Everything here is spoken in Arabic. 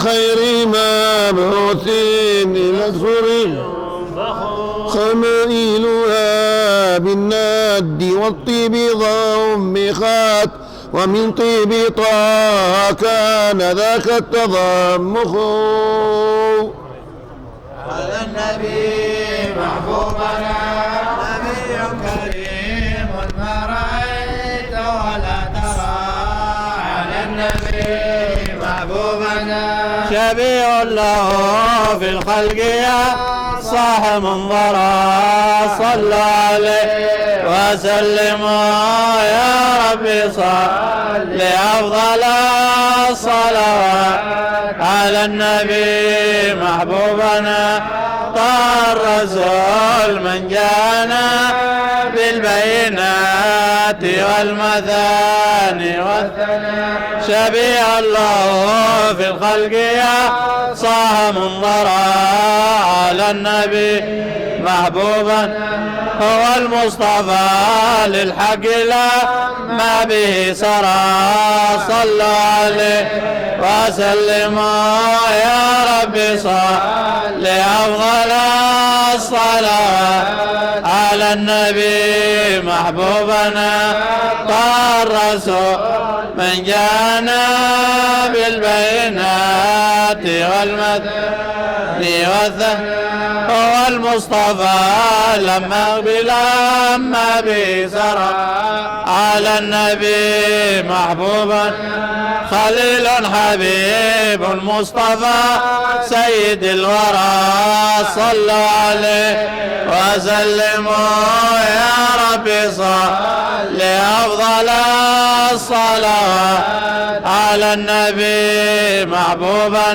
خير مبعوث للأسفر خمائلها بالند والطيب ضمخات ومن طيب طه كان ذاك التضمخ. هذا النبي محبوبنا نبي كريم ما رأيت ولا ترى. على النبي محبوبنا شبيه له في الخلق يا صاح منظرا. صلى عليه وسلموا يا ربي صل أفضل الصلوات على النبي محبوبنا طه الرسول من جانا بالبينات والمثاني والثناء. شبيه الله في الخلق يا صاح منظرا على النبي محبوبا هو المصطفى للحق لا ما به سرى. صلوا عليه وسلموا يا ربي صل أفضل الصلوات على النبي محبوبنا طه الرسول من جانا بالبينات والمثاني والثناء. هو المصطفى لما بسرى على النبي محبوبا خليل حبيب المصطفى سيد الورى. صلوا عليه وسلموا يا ربي صل أفضل الصلوات على النبي محبوبا